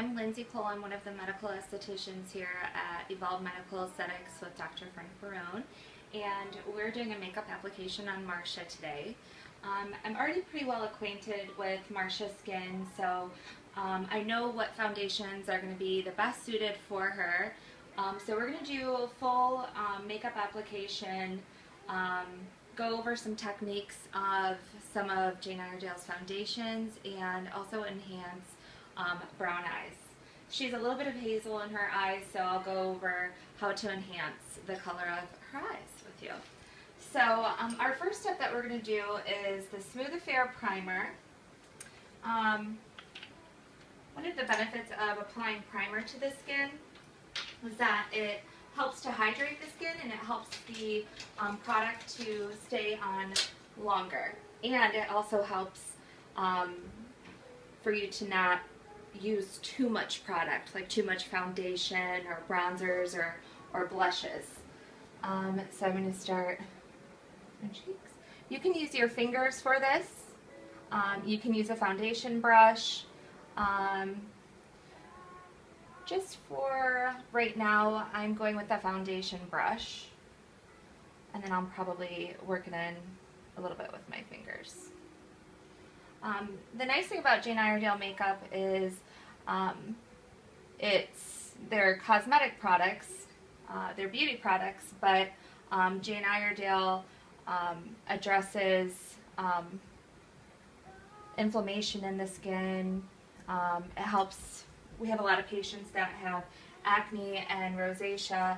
I'm Lindsay Cole. I'm one of the medical estheticians here at Evolv Medical Aesthetics with Dr. Frank Barone, and we're doing a makeup application on Marcia today. I'm already pretty well acquainted with Marcia's skin, so I know what foundations are going to be the best suited for her. So we're going to do a full makeup application, go over some techniques of some of Jane Iredale's foundations, and also enhance brown eyes. She has a little bit of hazel in her eyes, so I'll go over how to enhance the color of her eyes with you. So our first step that we're going to do is the Smooth Affair Primer. One of the benefits of applying primer to the skin is that it helps to hydrate the skin and it helps the product to stay on longer. And it also helps for you to not use too much product, like too much foundation or bronzers or blushes. So I'm going to start my cheeks. You can use your fingers for this. You can use a foundation brush. Just for right now, I'm going with the foundation brush, and then I'm probably working in a little bit with my fingers. The nice thing about Jane Iredale makeup is they're cosmetic products, they're beauty products, but Jane Iredale addresses inflammation in the skin. It helps. We have a lot of patients that have acne and rosacea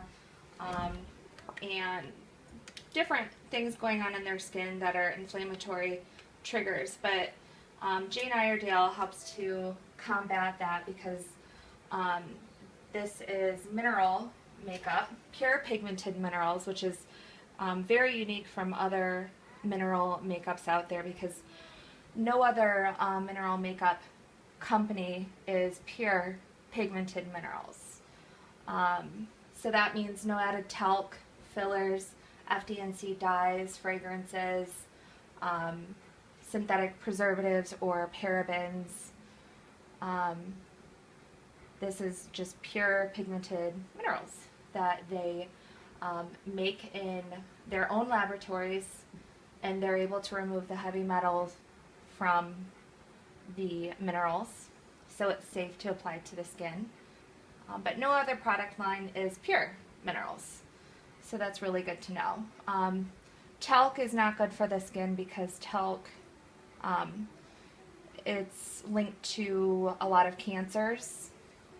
and different things going on in their skin that are inflammatory triggers, but Jane Iredale helps to combat that because this is mineral makeup, pure pigmented minerals, which is very unique from other mineral makeups out there because no other mineral makeup company is pure pigmented minerals. So that means no added talc, fillers, FD&C dyes, fragrances, synthetic preservatives or parabens. This is just pure pigmented minerals that they make in their own laboratories, and they're able to remove the heavy metals from the minerals, so it's safe to apply to the skin. But no other product line is pure minerals, so that's really good to know. Talc is not good for the skin because talc, it's linked to a lot of cancers,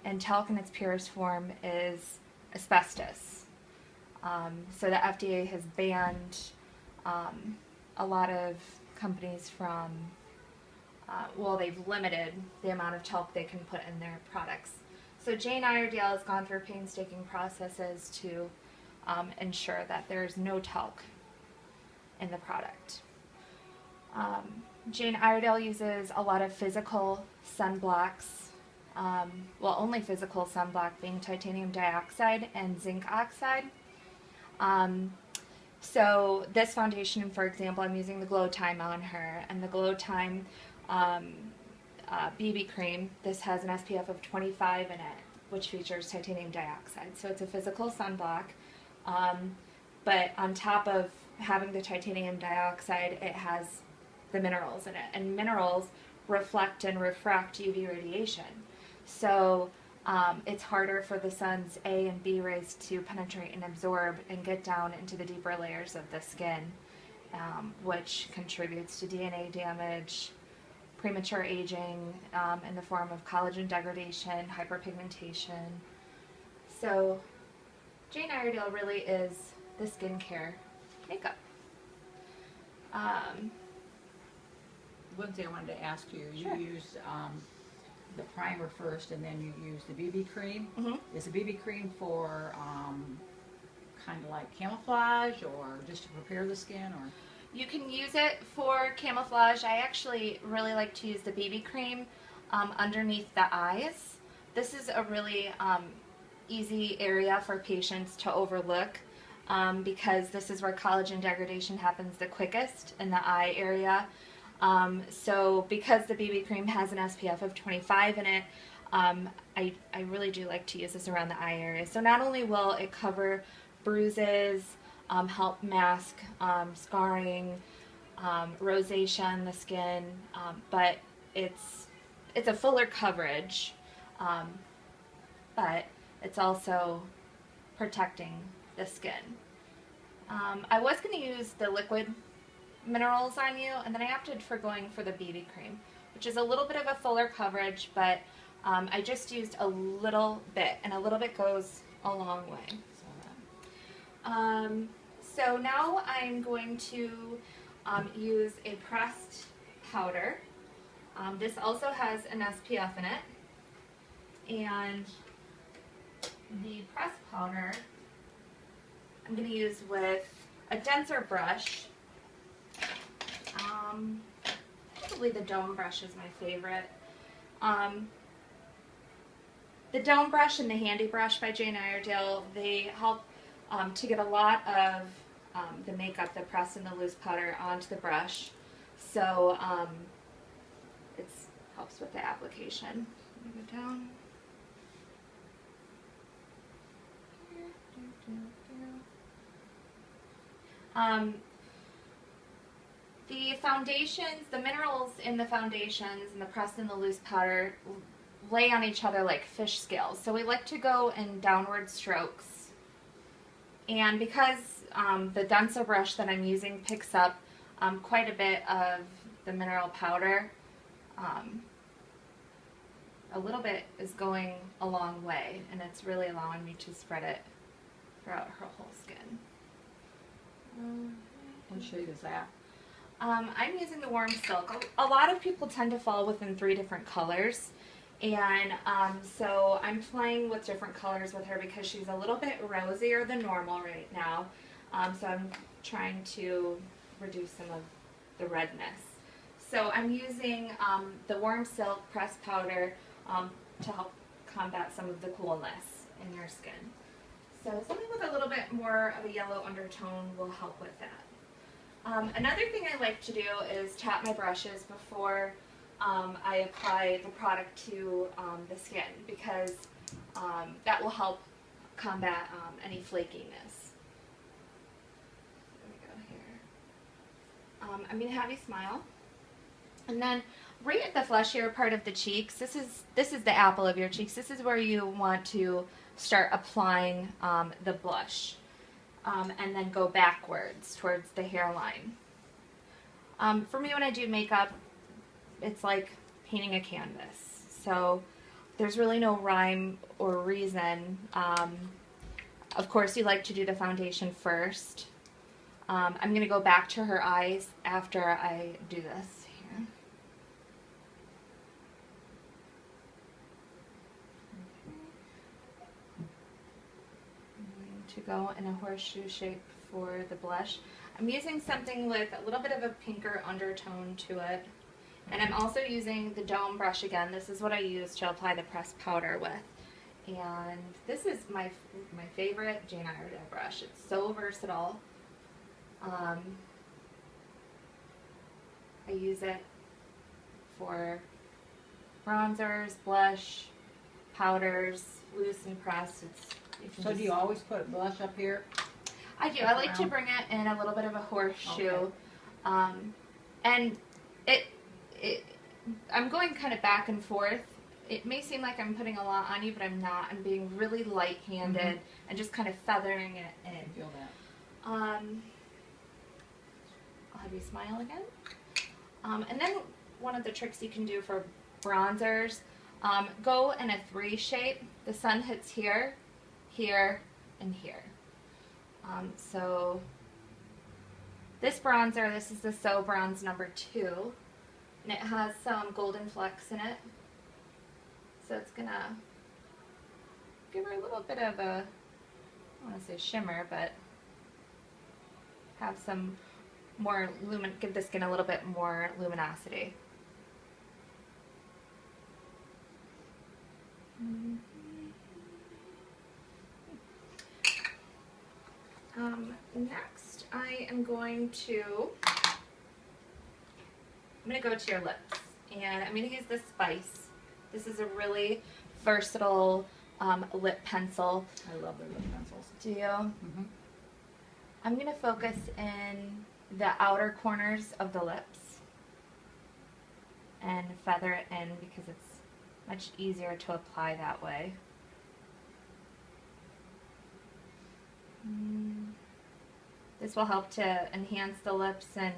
and talc in its purest form is asbestos. So the FDA has banned a lot of companies from well, they've limited the amount of talc they can put in their products. So Jane Iredale has gone through painstaking processes to ensure that there's no talc in the product. Jane Iredale uses a lot of physical sunblocks, well, only physical sunblock being titanium dioxide and zinc oxide. So this foundation, for example, I'm using the Glow Time on her, and the Glow Time BB cream, this has an SPF of 25 in it, which features titanium dioxide. So it's a physical sunblock, but on top of having the titanium dioxide, it has the minerals in it, and minerals reflect and refract UV radiation. So it's harder for the sun's A and B rays to penetrate and absorb and get down into the deeper layers of the skin, which contributes to DNA damage, premature aging in the form of collagen degradation, hyperpigmentation. So Jane Iredale really is the skincare makeup. One thing I wanted to ask you, Sure. you used the primer first and then you used the BB cream. Mm-hmm. Is the BB cream for kind of like camouflage or just to prepare the skin? Or You can use it for camouflage. I actually really like to use the BB cream underneath the eyes. This is a really easy area for patients to overlook because this is where collagen degradation happens the quickest in the eye area. So because the BB cream has an SPF of 25 in it, I really do like to use this around the eye area. So not only will it cover bruises, help mask scarring, rosacea in the skin, but it's a fuller coverage, but it's also protecting the skin. I was going to use the liquid minerals on you, and then I opted for going for the BB cream, which is a little bit of a fuller coverage, but I just used a little bit, and a little bit goes a long way. So now I'm going to use a pressed powder. This also has an SPF in it, and the pressed powder I'm going to use with a denser brush. Probably the dome brush is my favorite. The dome brush and the handy brush by Jane Iredale, they help to get a lot of the makeup, the pressed and the loose powder onto the brush. So it helps with the application. Let me go down. The foundations, the minerals in the foundations and the pressed and the loose powder lay on each other like fish scales. So we like to go in downward strokes. And because the denser brush that I'm using picks up quite a bit of the mineral powder, a little bit is going a long way, and it's really allowing me to spread it throughout her whole skin. What shade is that? I'm using the warm silk. A lot of people tend to fall within 3 different colors, and so I'm playing with different colors with her because she's a little bit rosier than normal right now. So I'm trying to reduce some of the redness. So I'm using the warm silk pressed powder to help combat some of the coolness in your skin. So something with a little bit more of a yellow undertone will help with that. Another thing I like to do is tap my brushes before I apply the product to the skin, because that will help combat any flakiness. There we go here. I'm going to have you smile. And then right at the fleshier part of the cheeks, this is the apple of your cheeks. This is where you want to start applying the blush. And then go backwards towards the hairline. For me, when I do makeup, it's like painting a canvas. So there's really no rhyme or reason. Of course, you like to do the foundation first. I'm going to go back to her eyes after I do this here. To go in a horseshoe shape for the blush. I'm using something with a little bit of a pinker undertone to it. And I'm also using the dome brush again. This is what I use to apply the pressed powder with. And this is my favorite Jane Iredale brush. It's so versatile. I use it for bronzers, blush, powders, loose and pressed. So do you always put blush up here? I do. I like to bring it in a little bit of a horseshoe. Okay. And I'm going kind of back and forth. It may seem like I'm putting a lot on you, but I'm not. I'm being really light-handed and just kind of feathering it in. I feel that. I'll have you smile again. And then one of the tricks you can do for bronzers, go in a 3 shape. The sun hits here, here, and here. So this bronzer, this is the So Bronze number 2, and it has some golden flecks in it. So it's gonna give her a little bit of a, I want to say shimmer, but have some more give the skin a little bit more luminosity. Next, I'm going to go to your lips, and I'm going to use the This is a really versatile lip pencil. I love their lip pencils. Do you? Mm-hmm. I'm going to focus in the outer corners of the lips and feather it in because it's much easier to apply that way. This will help to enhance the lips, and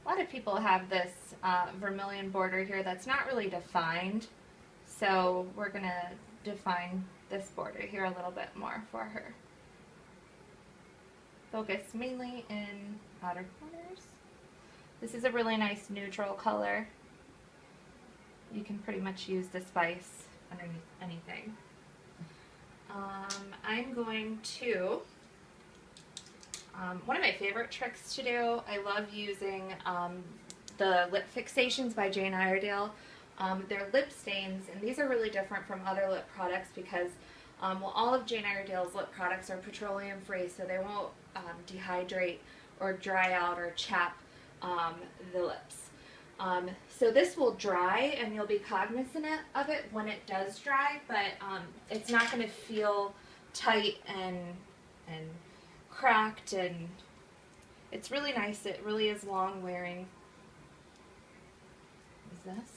a lot of people have this vermilion border here that's not really defined, so we're going to define this border here a little bit more for her. Focus mainly in outer corners. This is a really nice neutral color. You can pretty much use the spice underneath anything. I'm going to, one of my favorite tricks to do, I love using the lip fixations by Jane Iredale. They're lip stains, and these are really different from other lip products because well, all of Jane Iredale's lip products are petroleum free, so they won't dehydrate or dry out or chap the lips. So this will dry, and you'll be cognizant of it when it does dry, but it's not going to feel tight and cracked, and it's really nice. It really is long wearing. Is this?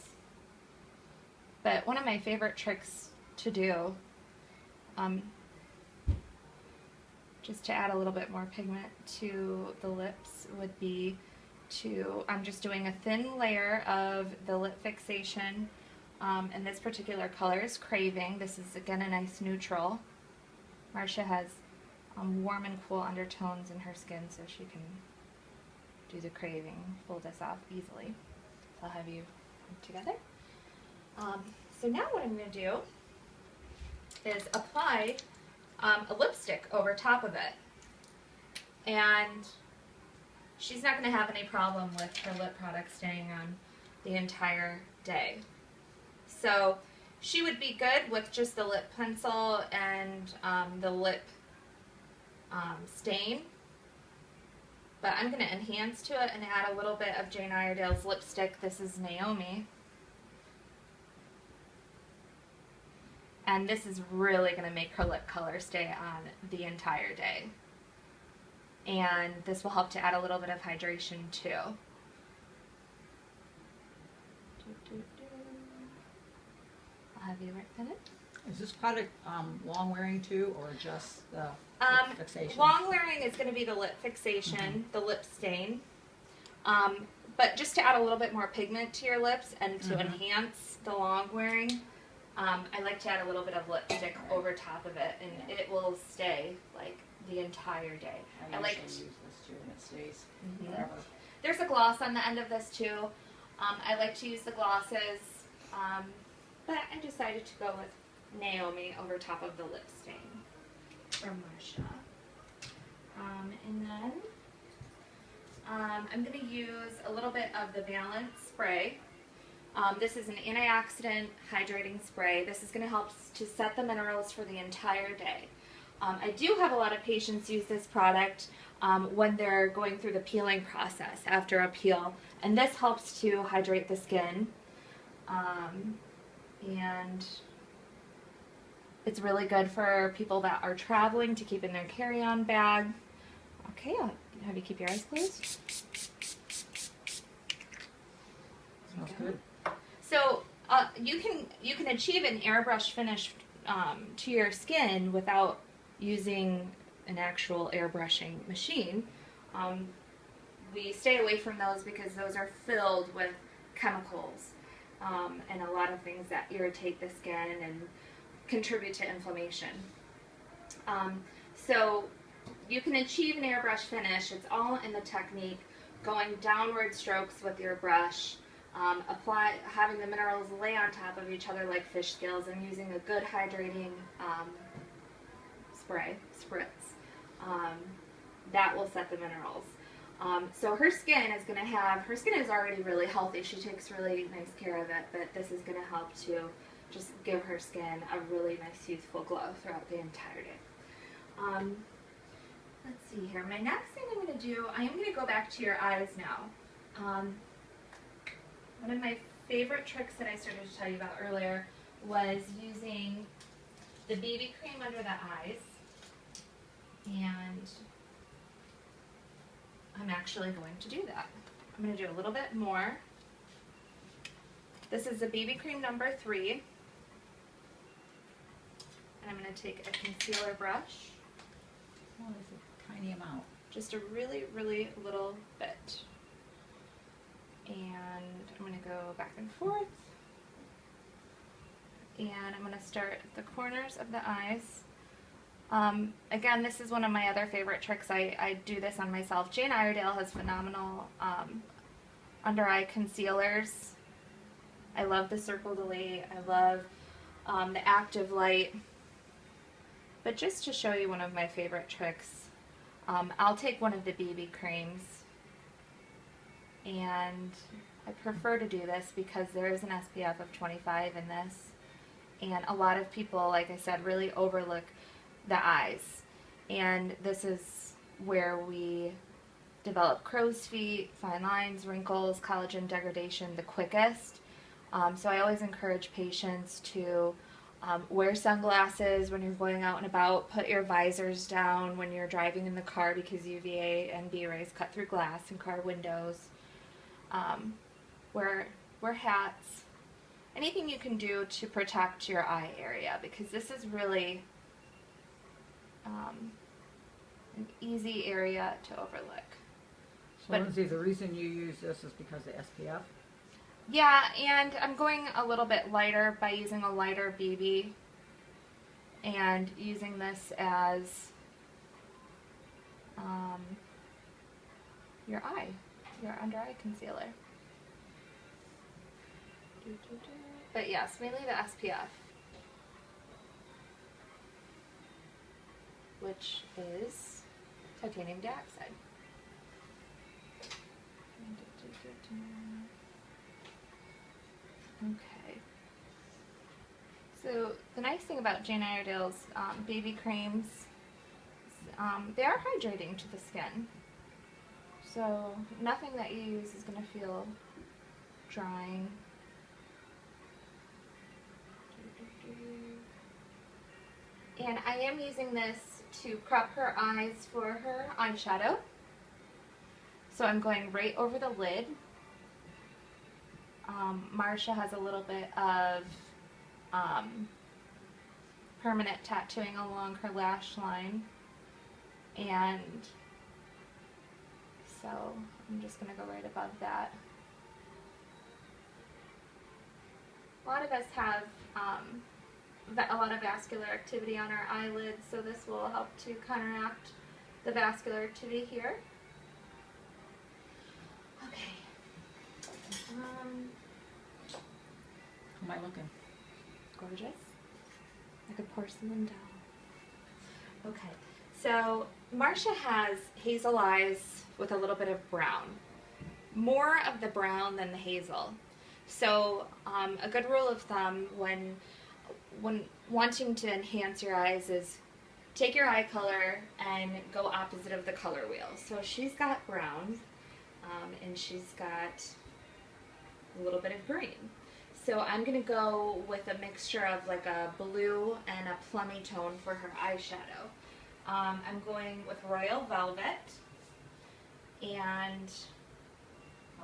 But one of my favorite tricks to do, just to add a little bit more pigment to the lips, would be I'm just doing a thin layer of the lip fixation, and this particular color is Craving. This is again a nice neutral. Marcia has warm and cool undertones in her skin, so she can do the Craving, pull this off easily. So I'll have you together. So now what I'm going to do is apply a lipstick over top of it, and she's not going to have any problem with her lip product staying on the entire day. So she would be good with just the lip pencil and the lip stain. But I'm going to enhance to it and add a little bit of Jane Iredale's lipstick. This is Naomi. And this is really going to make her lip color stay on the entire day. And this will help to add a little bit of hydration too. I'll have you right finish. Is this product long wearing too, or just the lip fixation? Long wearing is going to be the lip fixation, the lip stain. But just to add a little bit more pigment to your lips and to enhance the long wearing, I like to add a little bit of lipstick over top of it, and it will stay like the entire day. I like to use this too, and it stays forever. There's a gloss on the end of this too. I like to use the glosses, but I decided to go with Naomi over top of the lip stain from Marcia. And then I'm going to use a little bit of the Balance spray. This is an antioxidant hydrating spray. This is going to help to set the minerals for the entire day. I do have a lot of patients use this product when they're going through the peeling process after a peel, and this helps to hydrate the skin, and it's really good for people that are traveling to keep in their carry-on bag. Okay, I'll have you keep your eyes closed. Smells good. So you can achieve an airbrush finish to your skin without using an actual airbrushing machine. We stay away from those because those are filled with chemicals and a lot of things that irritate the skin and contribute to inflammation. So you can achieve an airbrush finish. It's all in the technique, going downward strokes with your brush, having the minerals lay on top of each other like fish scales, and using a good hydrating spritz. That will set the minerals. So her skin is already really healthy. She takes really nice care of it, but this is going to help to just give her skin a really nice youthful glow throughout the entire day. Let's see here. My next thing I'm going to do, I am going to go back to your eyes now. One of my favorite tricks that I started to tell you about earlier was using the BB cream under the eyes, and I'm actually going to do that. I'm going to do a little bit more. This is the BB cream number 3, and I'm going to take a concealer brush, Oh, it's a tiny amount. just a really, really little bit, and I'm going to go back and forth, and I'm going to start at the corners of the eyes. Again, this is one of my other favorite tricks. I do this on myself. Jane Iredale has phenomenal under eye concealers. I love the Circle Delete. I love the Active Light. But just to show you one of my favorite tricks, I'll take one of the BB creams, and I prefer to do this because there is an SPF of 25 in this, and a lot of people, like I said, really overlook the eyes, and this is where we develop crow's feet, fine lines, wrinkles, collagen degradation the quickest. So I always encourage patients to wear sunglasses when you're going out and about, put your visors down when you're driving in the car because UVA and B rays cut through glass and car windows, wear hats, anything you can do to protect your eye area, because this is really an easy area to overlook. So Lindsay, the reason you use this is because of SPF? Yeah, and I'm going a little bit lighter by using a lighter BB and using this as your under eye concealer. But yes, mainly the SPF, which is titanium dioxide. Okay. So the nice thing about Jane Iredale's BB creams, they are hydrating to the skin. So nothing that you use is going to feel drying. And I am using this to prep her eyes for her eyeshadow. So I'm going right over the lid. Marcia has a little bit of permanent tattooing along her lash line, and so I'm just going to go right above that. A lot of us have a lot of vascular activity on our eyelids, so this will help to counteract the vascular activity here. Okay. How am I looking? Gorgeous. Like a porcelain doll. Okay, so Marcia has hazel eyes with a little bit of brown. More of the brown than the hazel. So a good rule of thumb when wanting to enhance your eyes is take your eye color and go opposite of the color wheel. So she's got brown, and she's got a little bit of green. So I'm going to go with a mixture of like a blue and a plummy tone for her eyeshadow. I'm going with Royal Velvet, and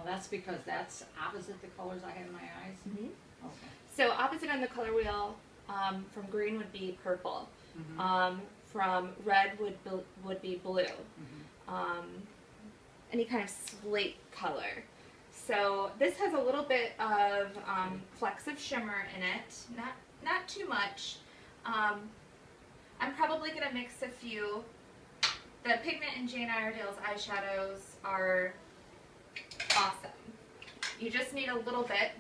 Well, that's because that's opposite the colors I have in my eyes? mm-hmm. Okay. So opposite on the color wheel, from green would be purple. Mm-hmm. From red would be blue. Mm-hmm. Any kind of slate color. So this has a little bit of flecks of shimmer in it, not too much. I'm probably going to mix a few. The pigment in Jane Iredale's eyeshadows are awesome. You just need a little bit.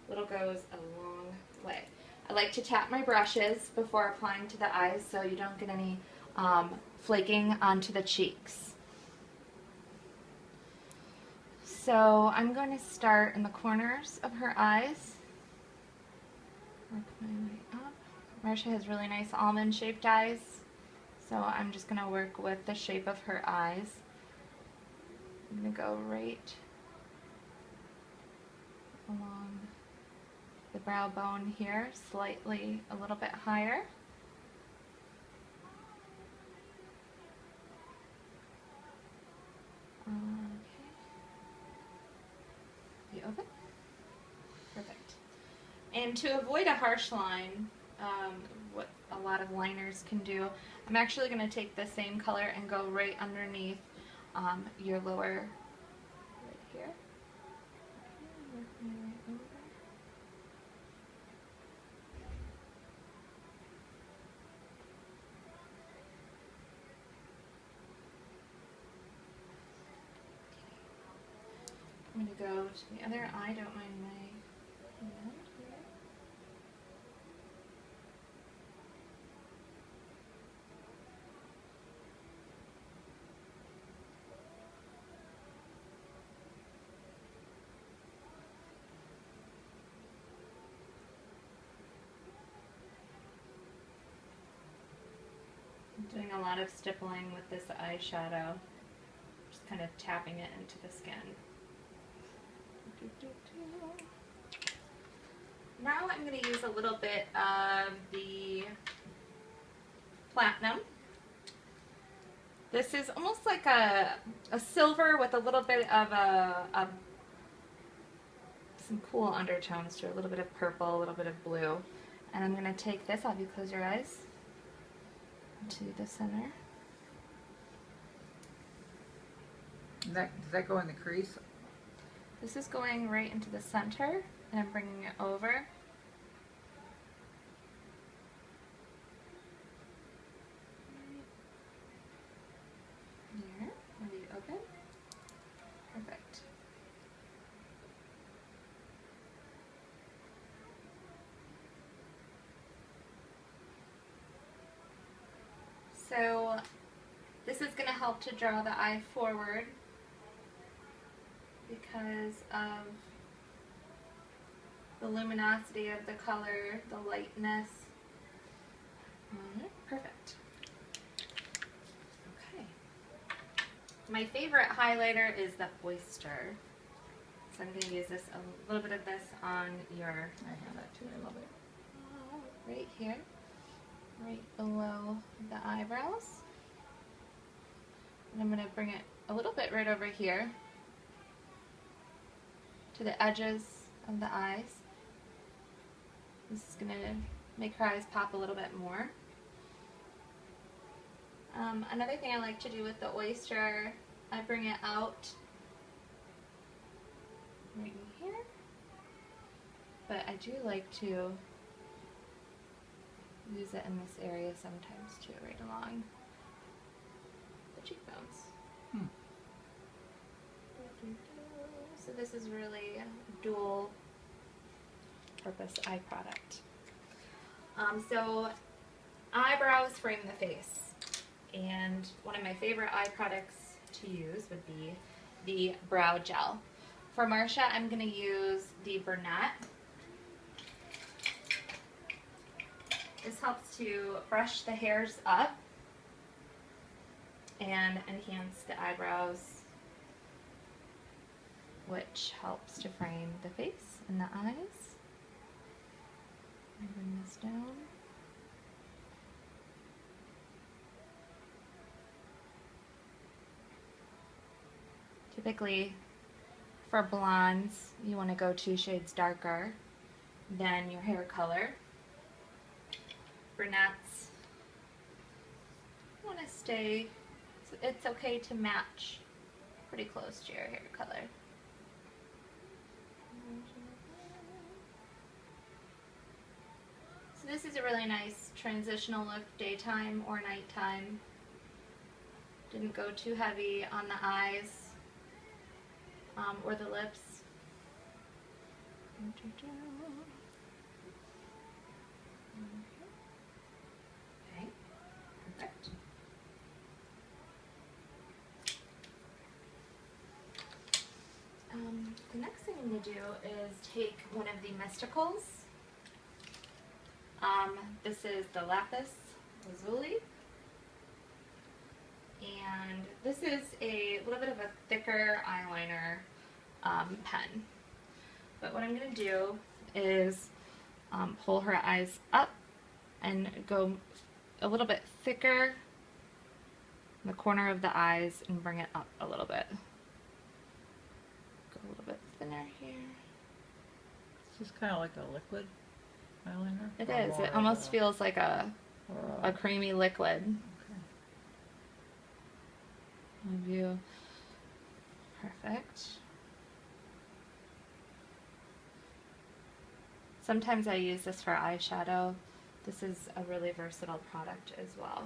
Little goes a long way. I like to tap my brushes before applying to the eyes so you don't get any flaking onto the cheeks. So I'm going to start in the corners of her eyes. Work my way up. Marcia has really nice almond shaped eyes, so I'm just going to work with the shape of her eyes. I'm going to go right along the brow bone here, slightly a little bit higher. Okay. You open? Perfect. And to avoid a harsh line, what a lot of liners can do, I'm actually going to take the same color and go right underneath your lower, right here. I'm going to go to the other eye, don't mind my hand here. I'm doing a lot of stippling with this eyeshadow, just kind of tapping it into the skin. Now I'm going to use a little bit of the platinum. This is almost like a silver with a little bit of some cool undertones to it, a little bit of purple, a little bit of blue. And I'm going to take this, I'll have you close your eyes, to the center. Does that go in the crease? This is going right into the center, and I'm bringing it over. There, are you open? Perfect. So this is going to help to draw the eye forward because of the luminosity of the color, the lightness. Perfect. Okay. My favorite highlighter is the Oyster. So I'm going to use this, a little bit of this on your... I have that too, I love it. Right here, right below the eyebrows. And I'm going to bring it a little bit right over here to the edges of the eyes. This is going to make her eyes pop a little bit more. Another thing I like to do with the Oyster, I bring it out right in here, but I do like to use it in this area sometimes too, right along the cheekbones. So this is really a dual purpose eye product. So eyebrows frame the face, and one of my favorite eye products to use would be the brow gel. For Marcia, I'm going to use the Burnett. This helps to brush the hairs up and enhance the eyebrows, which helps to frame the face and the eyes. Bring this down. Typically, for blondes, you want to go 2 shades darker than your hair color. Brunettes, you want to stay, it's okay to match pretty close to your hair color. So this is a really nice transitional look, daytime or nighttime. Didn't go too heavy on the eyes or the lips. Okay, perfect. The next thing I'm going to do is take one of the Mysticals. This is the Lapis Lazuli. And this is a little bit of a thicker eyeliner pen. But what I'm going to do is pull her eyes up and go a little bit thicker in the corner of the eyes and bring it up a little bit. Go a little bit thinner here. It's just kind of like a liquid eyeliner? It Or is. more It of almost feels like a creamy liquid. Okay. View. Perfect. Sometimes I use this for eyeshadow. This is a really versatile product as well.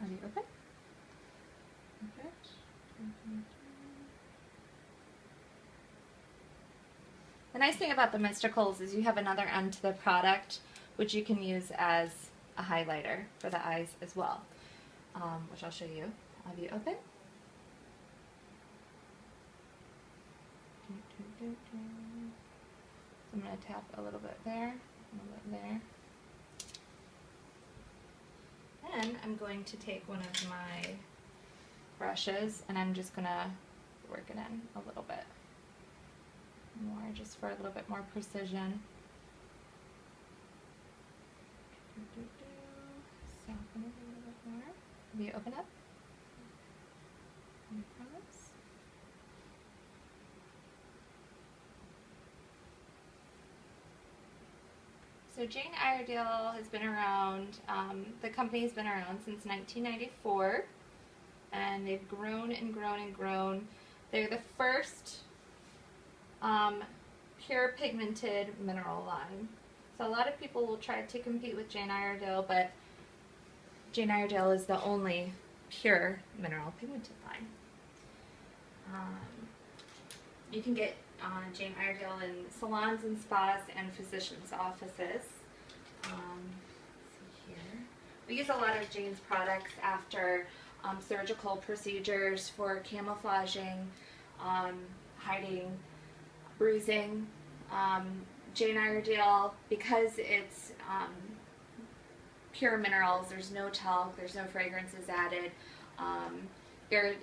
Are you open? Perfect. The nice thing about the Mysticals is you have another end to the product which you can use as a highlighter for the eyes as well, which I'll show you. Have you open? So I'm going to tap a little bit there, a little bit there. Then I'm going to take one of my brushes and I'm just going to work it in a little bit more, just for a little bit more precision. Soften it a little bit more. Will you open up? Any problems? So Jane Iredale has been around, the company's been around since 1994, and they've grown and grown and grown. They're the first pure pigmented mineral line. So a lot of people will try to compete with Jane Iredale, but Jane Iredale is the only pure mineral pigmented line. You can get Jane Iredale in salons and spas and physicians' offices. See here. We use a lot of Jane's products after surgical procedures for camouflaging, hiding bruising. Jane Iredale, because it's pure minerals, there's no talc, there's no fragrances added,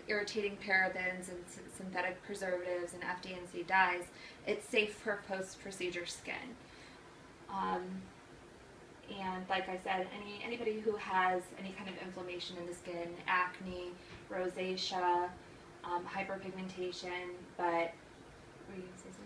irritating parabens and synthetic preservatives and FD&C dyes, it's safe for post-procedure skin. And like I said, anybody who has any kind of inflammation in the skin, acne, rosacea, hyperpigmentation, but were you going to say something?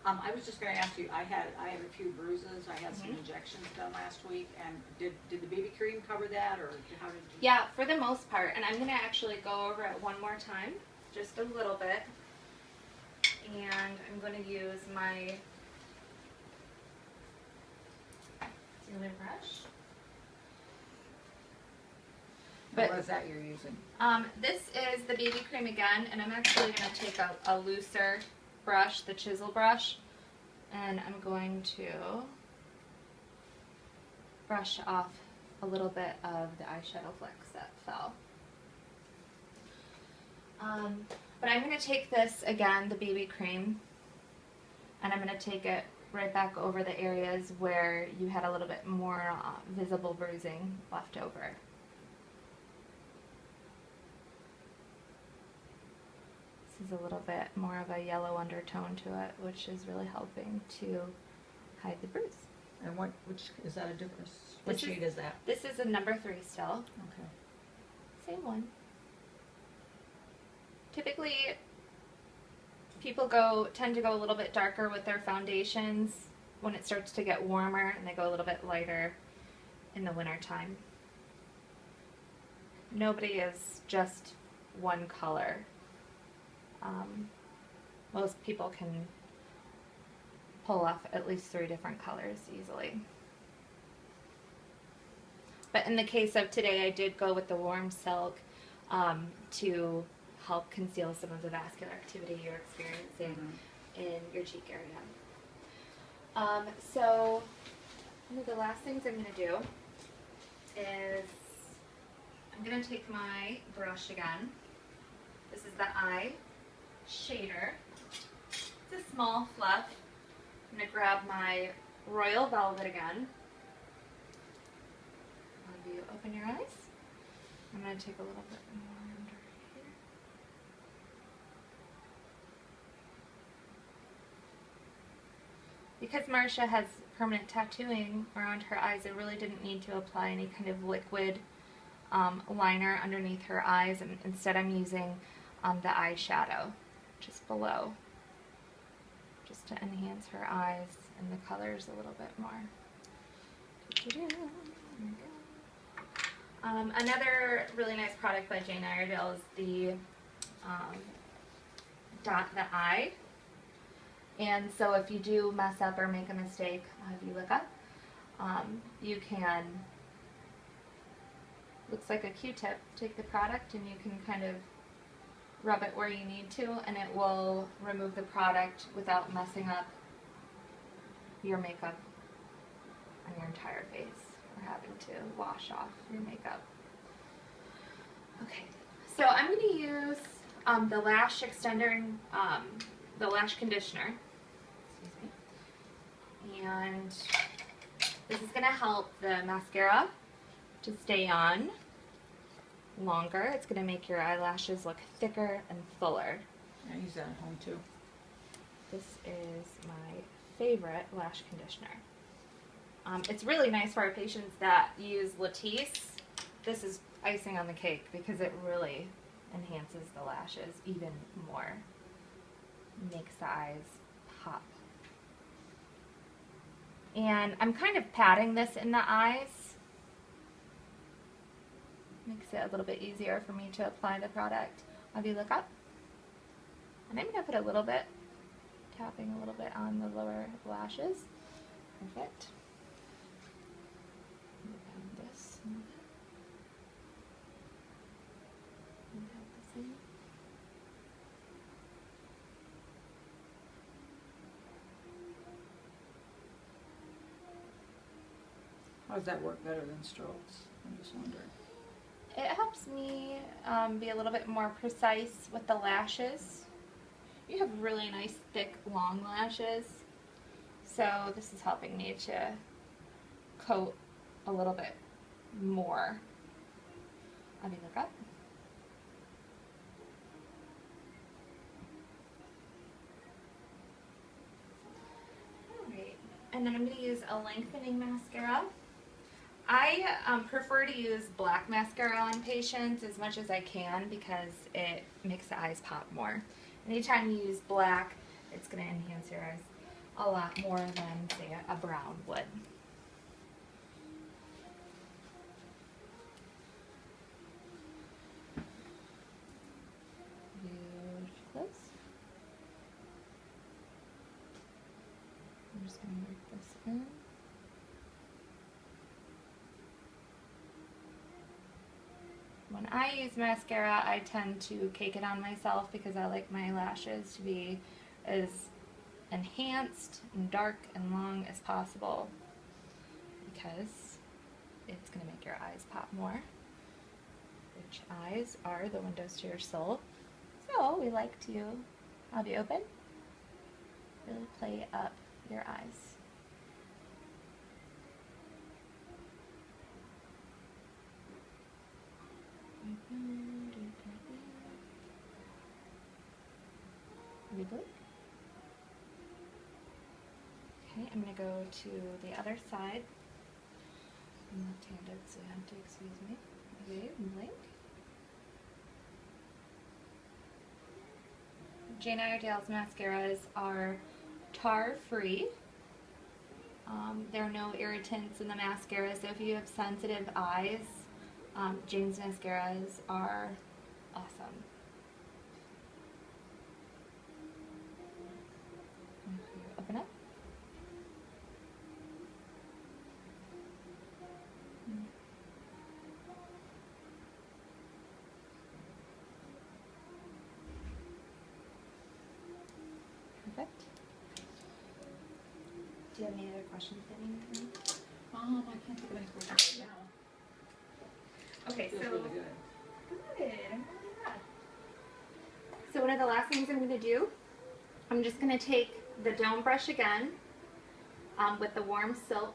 I was just going to ask you, I have a few bruises. I had some injections done last week, and did the BB cream cover that, or how did you? Yeah, for the most part, and I'm going to actually go over it one more time, just a little bit, and I'm going to use my sealer brush. But what is that you're using? This is the BB cream again, and I'm actually going to take a looser brush, the chisel brush, and I'm going to brush off a little bit of the eyeshadow flecks that fell. But I'm going to take this again, the BB cream, and I'm going to take it right back over the areas where you had a little bit more visible bruising left over. Is a little bit more of a yellow undertone to it, which is really helping to hide the bruise. And which is that a difference? What shade is that? This is a number 3 still. Okay. Same one. Typically, people tend to go a little bit darker with their foundations when it starts to get warmer, and they go a little bit lighter in the winter time. Nobody is just one color. Most people can pull off at least 3 different colors easily. But in the case of today, I did go with the warm silk to help conceal some of the vascular activity you're experiencing in your cheek area. So one of the last things I'm going to do is I'm going to take my brush again. This is the eye shader. It's a small fluff. I'm going to grab my Royal Velvet again. Have you open your eyes? I'm going to take a little bit more under here. Because Marcia has permanent tattooing around her eyes, I really didn't need to apply any kind of liquid liner underneath her eyes, and instead I'm using the eyeshadow just below, just to enhance her eyes and the colors a little bit more. Another really nice product by Jane Iredale is the Dot the Eye. And so if you do mess up or make a mistake, if you look up, you can, looks like a Q-tip, take the product and you can kind of rub it where you need to, and it will remove the product without messing up your makeup on your entire face or having to wash off your makeup. Okay, so I'm going to use the lash extender, the lash conditioner. Excuse me. And this is going to help the mascara to stay on longer. It's going to make your eyelashes look thicker and fuller. I use that at home too. This is my favorite lash conditioner. It's really nice for our patients that use Latisse. This is icing on the cake because it really enhances the lashes even more. Makes the eyes pop. And I'm kind of patting this in the eyes. Makes it a little bit easier for me to apply the product. If you look up, and I'm going to put a little bit, tapping a little bit on the lower lashes. Perfect. This. How does that work better than strokes? I'm just wondering. It helps me be a little bit more precise with the lashes. You have really nice, thick, long lashes, so this is helping me to coat a little bit more. Let me look up. Alright, and then I'm going to use a lengthening mascara. I prefer to use black mascara on patients as much as I can because it makes the eyes pop more. Anytime you use black, it's going to enhance your eyes a lot more than, say, a brown would. Close. I'm just going to work this in. When I use mascara, I tend to cake it on myself because I like my lashes to be as enhanced and dark and long as possible because it's going to make your eyes pop more, which eyes are the windows to your soul. So we like to have you open, really play up your eyes. Okay, I'm going to go to the other side. I'm left-handed, so you have to excuse me. Okay, blink. Jane Iredale's mascaras are tar-free. There are no irritants in the mascara, so if you have sensitive eyes, Jane's mascaras are awesome. If you open up. Perfect. Do you have any other questions that you need to know? I can't think of any questions right now. Okay, Feels so really good. good. I'm really glad. So one of the last things I'm going to do, I'm just going to take the dome brush again with the warm silk,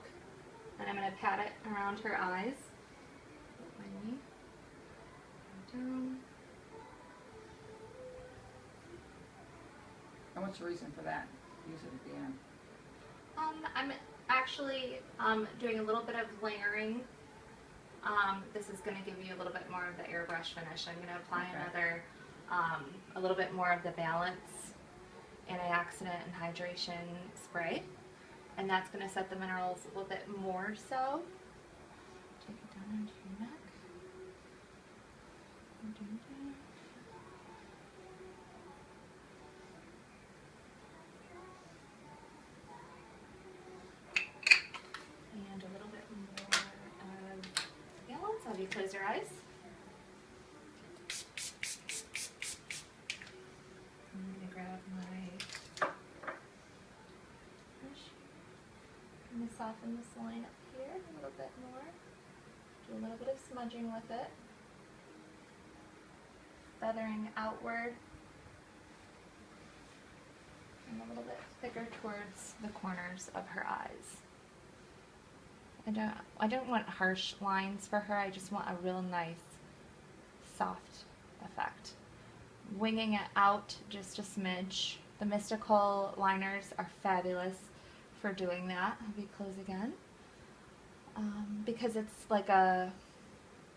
and I'm going to pat it around her eyes. down. And what's the reason for that? Use it at the end. I'm actually doing a little bit of layering. This is going to give you a little bit more of the airbrush finish. I'm going to apply another, a little bit more of the Balance antioxidant and hydration spray, and that's going to set the minerals a little bit more so. Take it down into your neck. And a little bit more of Balance. I'll have you close your eyes. I'm going to grab my brush. I'm going to soften this line up here a little bit more. Do a little bit of smudging with it. Feathering outward. And a little bit thicker towards the corners of her eyes. I don't want harsh lines for her. I just want a real nice, soft effect. Winging it out just a smidge. The Mystical liners are fabulous for doing that. Have you close again? Because it's like a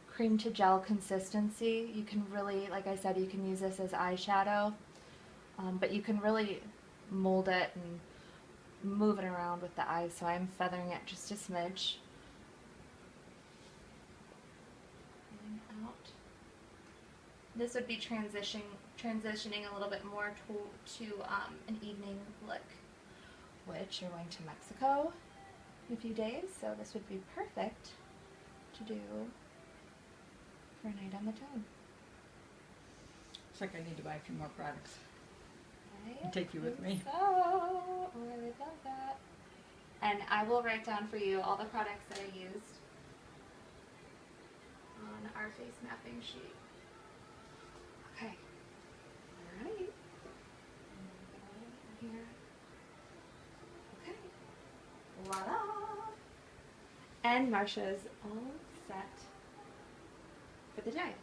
cream to gel consistency. You can really, like I said, you can use this as eyeshadow, but you can really mold it and move it around with the eyes, so I'm feathering it just a smidge. Out. This would be transitioning a little bit more to an evening look, which you're going to Mexico in a few days, so this would be perfect to do for a night on the town. Looks like I need to buy a few more products. Okay. And take you with me. So, oh, I would love that. And I will write down for you all the products that I used on our face mapping sheet. Okay. Alright. Here. Okay. Voila! And Marsha's all set for the day.